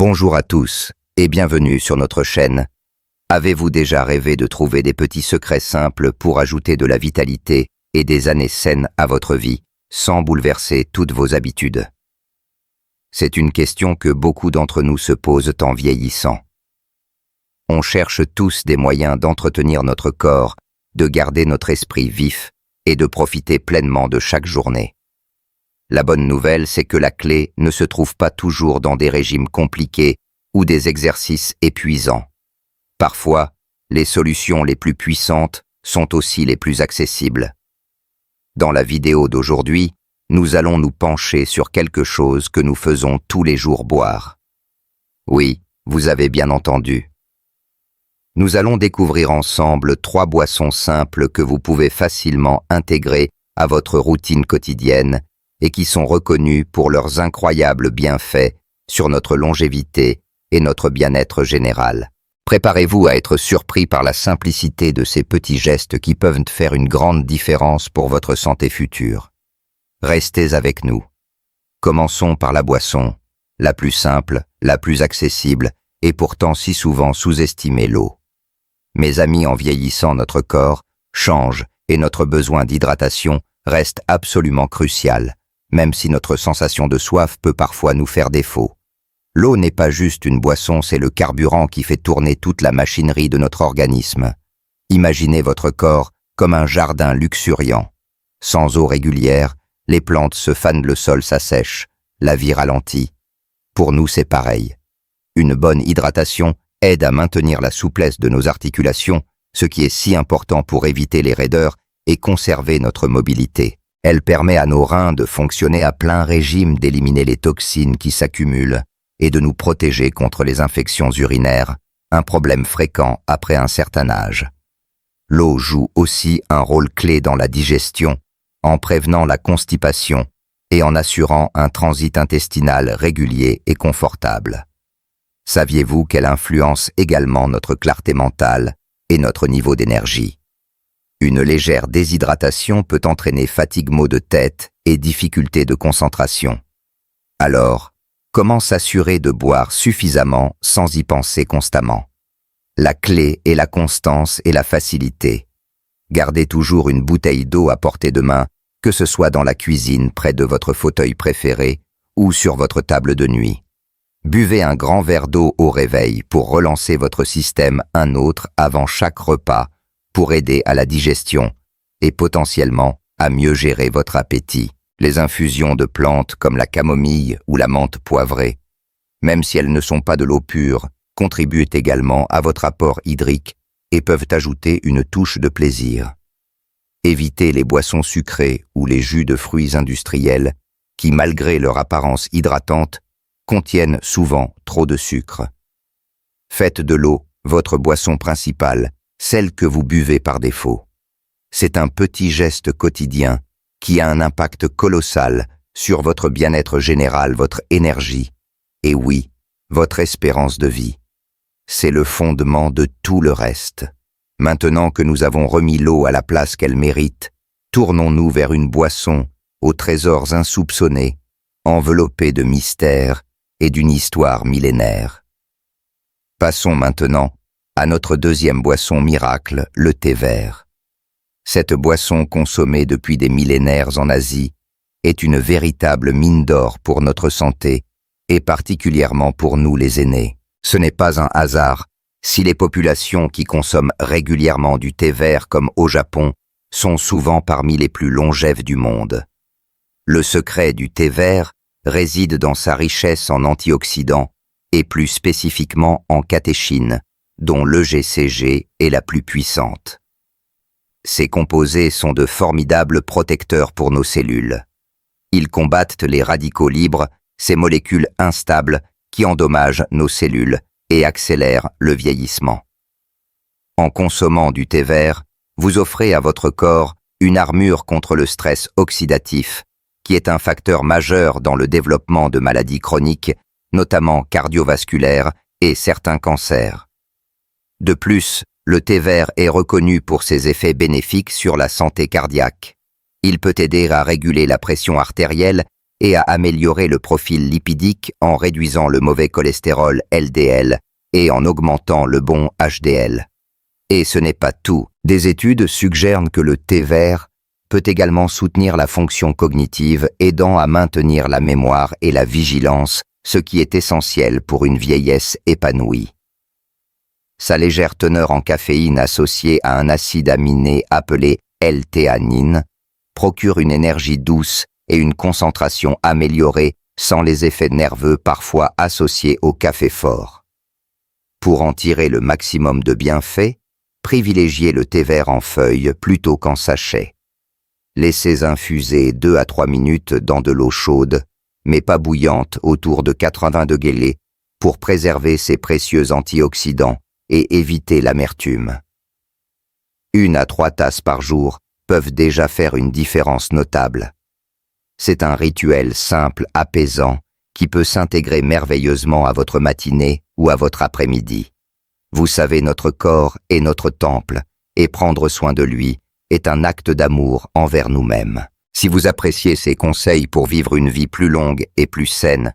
Bonjour à tous et bienvenue sur notre chaîne. Avez-vous déjà rêvé de trouver des petits secrets simples pour ajouter de la vitalité et des années saines à votre vie, sans bouleverser toutes vos habitudes? C'est une question que beaucoup d'entre nous se posent en vieillissant. On cherche tous des moyens d'entretenir notre corps, de garder notre esprit vif et de profiter pleinement de chaque journée. La bonne nouvelle, c'est que la clé ne se trouve pas toujours dans des régimes compliqués ou des exercices épuisants. Parfois, les solutions les plus puissantes sont aussi les plus accessibles. Dans la vidéo d'aujourd'hui, nous allons nous pencher sur quelque chose que nous faisons tous les jours boire. Oui, vous avez bien entendu. Nous allons découvrir ensemble 3 boissons simples que vous pouvez facilement intégrer à votre routine quotidienne et qui sont reconnues pour leurs incroyables bienfaits sur notre longévité et notre bien-être général. Préparez-vous à être surpris par la simplicité de ces petits gestes qui peuvent faire une grande différence pour votre santé future. Restez avec nous. Commençons par la boisson, la plus simple, la plus accessible et pourtant si souvent sous-estimée, l'eau. Mes amis, en vieillissant, notre corps change et notre besoin d'hydratation reste absolument crucial, même si notre sensation de soif peut parfois nous faire défaut. L'eau n'est pas juste une boisson, c'est le carburant qui fait tourner toute la machinerie de notre organisme. Imaginez votre corps comme un jardin luxuriant. Sans eau régulière, les plantes se fanent, le sol s'assèche, la vie ralentit. Pour nous, c'est pareil. Une bonne hydratation aide à maintenir la souplesse de nos articulations, ce qui est si important pour éviter les raideurs et conserver notre mobilité. Elle permet à nos reins de fonctionner à plein régime, d'éliminer les toxines qui s'accumulent et de nous protéger contre les infections urinaires, un problème fréquent après un certain âge. L'eau joue aussi un rôle clé dans la digestion, en prévenant la constipation et en assurant un transit intestinal régulier et confortable. Saviez-vous qu'elle influence également notre clarté mentale et notre niveau d'énergie? Une légère déshydratation peut entraîner fatigue, maux de tête et difficultés de concentration. Alors, comment s'assurer de boire suffisamment sans y penser constamment? La clé est la constance et la facilité. Gardez toujours une bouteille d'eau à portée de main, que ce soit dans la cuisine, près de votre fauteuil préféré ou sur votre table de nuit. Buvez un grand verre d'eau au réveil pour relancer votre système, un autre avant chaque repas, pour aider à la digestion et potentiellement à mieux gérer votre appétit. Les infusions de plantes comme la camomille ou la menthe poivrée, même si elles ne sont pas de l'eau pure, contribuent également à votre apport hydrique et peuvent ajouter une touche de plaisir. Évitez les boissons sucrées ou les jus de fruits industriels qui, malgré leur apparence hydratante, contiennent souvent trop de sucre. Faites de l'eau votre boisson principale, celle que vous buvez par défaut. C'est un petit geste quotidien qui a un impact colossal sur votre bien-être général, votre énergie et oui, votre espérance de vie. C'est le fondement de tout le reste. Maintenant que nous avons remis l'eau à la place qu'elle mérite, tournons-nous vers une boisson aux trésors insoupçonnés, enveloppée de mystères et d'une histoire millénaire. Passons maintenant à notre deuxième boisson miracle, le thé vert. Cette boisson consommée depuis des millénaires en Asie est une véritable mine d'or pour notre santé et particulièrement pour nous les aînés. Ce n'est pas un hasard si les populations qui consomment régulièrement du thé vert comme au Japon sont souvent parmi les plus longèves du monde. Le secret du thé vert réside dans sa richesse en antioxydants et plus spécifiquement en catéchine, dont l'EGCG est la plus puissante. Ces composés sont de formidables protecteurs pour nos cellules. Ils combattent les radicaux libres, ces molécules instables qui endommagent nos cellules et accélèrent le vieillissement. En consommant du thé vert, vous offrez à votre corps une armure contre le stress oxydatif, qui est un facteur majeur dans le développement de maladies chroniques, notamment cardiovasculaires et certains cancers. De plus, le thé vert est reconnu pour ses effets bénéfiques sur la santé cardiaque. Il peut aider à réguler la pression artérielle et à améliorer le profil lipidique en réduisant le mauvais cholestérol LDL et en augmentant le bon HDL. Et ce n'est pas tout. Des études suggèrent que le thé vert peut également soutenir la fonction cognitive, aidant à maintenir la mémoire et la vigilance, ce qui est essentiel pour une vieillesse épanouie. Sa légère teneur en caféine associée à un acide aminé appelé L-théanine procure une énergie douce et une concentration améliorée sans les effets nerveux parfois associés au café fort. Pour en tirer le maximum de bienfaits, privilégiez le thé vert en feuilles plutôt qu'en sachet. Laissez infuser 2 à 3 minutes dans de l'eau chaude, mais pas bouillante, autour de 80 degrés, pour préserver ses précieux antioxydants et éviter l'amertume. 1 à 3 tasses par jour peuvent déjà faire une différence notable. C'est un rituel simple, apaisant, qui peut s'intégrer merveilleusement à votre matinée ou à votre après-midi. Vous savez, notre corps est notre temple, et prendre soin de lui est un acte d'amour envers nous-mêmes. Si vous appréciez ces conseils pour vivre une vie plus longue et plus saine,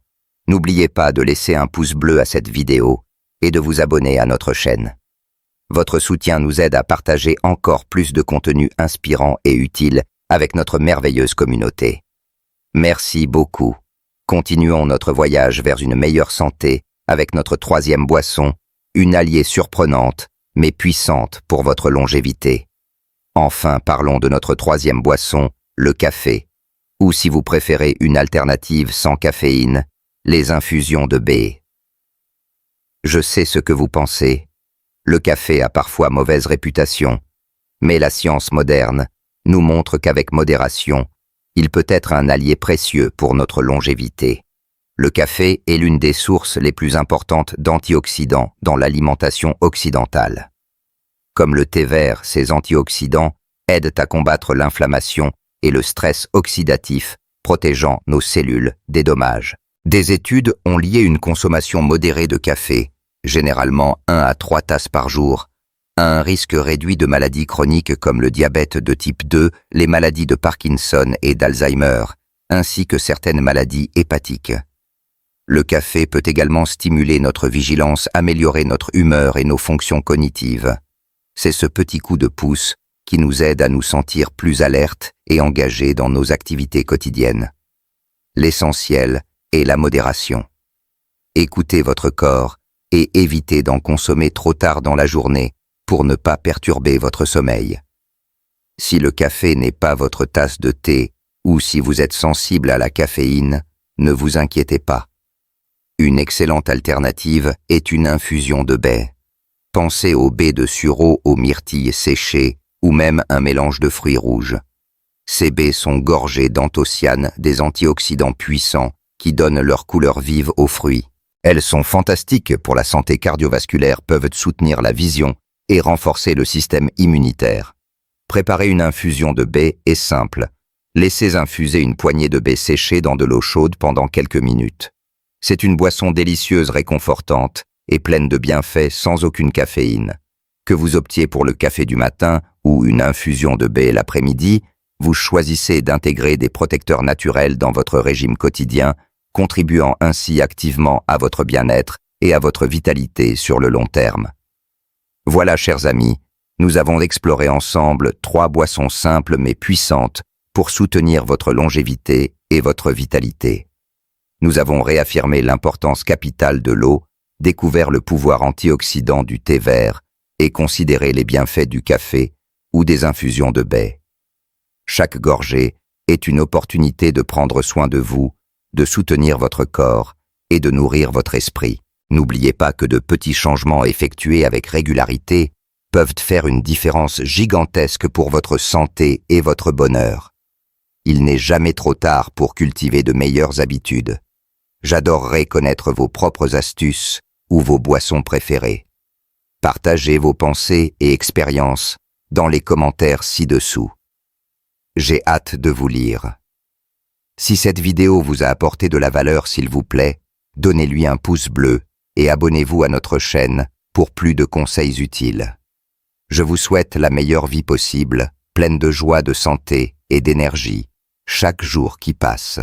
n'oubliez pas de laisser un pouce bleu à cette vidéo et de vous abonner à notre chaîne. Votre soutien nous aide à partager encore plus de contenu inspirant et utile avec notre merveilleuse communauté. Merci beaucoup. Continuons notre voyage vers une meilleure santé avec notre troisième boisson, une alliée surprenante mais puissante pour votre longévité. Enfin, parlons de notre troisième boisson, le café, ou si vous préférez une alternative sans caféine, les infusions de baie. Je sais ce que vous pensez. Le café a parfois mauvaise réputation, mais la science moderne nous montre qu'avec modération, il peut être un allié précieux pour notre longévité. Le café est l'une des sources les plus importantes d'antioxydants dans l'alimentation occidentale. Comme le thé vert, ces antioxydants aident à combattre l'inflammation et le stress oxydatif, protégeant nos cellules des dommages. Des études ont lié une consommation modérée de café, généralement 1 à 3 tasses par jour, à un risque réduit de maladies chroniques comme le diabète de type 2, les maladies de Parkinson et d'Alzheimer, ainsi que certaines maladies hépatiques. Le café peut également stimuler notre vigilance, améliorer notre humeur et nos fonctions cognitives. C'est ce petit coup de pouce qui nous aide à nous sentir plus alertes et engagés dans nos activités quotidiennes. L'essentiel est la modération. Écoutez votre corps et évitez d'en consommer trop tard dans la journée pour ne pas perturber votre sommeil. Si le café n'est pas votre tasse de thé ou si vous êtes sensible à la caféine, ne vous inquiétez pas. Une excellente alternative est une infusion de baie. Pensez aux baies de sureau aux myrtilles séchées ou même un mélange de fruits rouges. Ces baies sont gorgées d'anthocyanes, des antioxydants puissants qui donnent leur couleur vive aux fruits. Elles sont fantastiques pour la santé cardiovasculaire, peuvent soutenir la vision et renforcer le système immunitaire. Préparer une infusion de baies est simple. Laissez infuser une poignée de baies séchées dans de l'eau chaude pendant quelques minutes. C'est une boisson délicieuse, réconfortante et pleine de bienfaits sans aucune caféine. Que vous optiez pour le café du matin ou une infusion de baie l'après-midi, vous choisissez d'intégrer des protecteurs naturels dans votre régime quotidien, contribuant ainsi activement à votre bien-être et à votre vitalité sur le long terme. Voilà, chers amis, nous avons exploré ensemble 3 boissons simples mais puissantes pour soutenir votre longévité et votre vitalité. Nous avons réaffirmé l'importance capitale de l'eau, découvert le pouvoir antioxydant du thé vert et considéré les bienfaits du café ou des infusions de baie. Chaque gorgée est une opportunité de prendre soin de vous, de soutenir votre corps et de nourrir votre esprit. N'oubliez pas que de petits changements effectués avec régularité peuvent faire une différence gigantesque pour votre santé et votre bonheur. Il n'est jamais trop tard pour cultiver de meilleures habitudes. J'adorerais connaître vos propres astuces ou vos boissons préférées. Partagez vos pensées et expériences dans les commentaires ci-dessous. J'ai hâte de vous lire. Si cette vidéo vous a apporté de la valeur, s'il vous plaît, donnez-lui un pouce bleu et abonnez-vous à notre chaîne pour plus de conseils utiles. Je vous souhaite la meilleure vie possible, pleine de joie, de santé et d'énergie, chaque jour qui passe.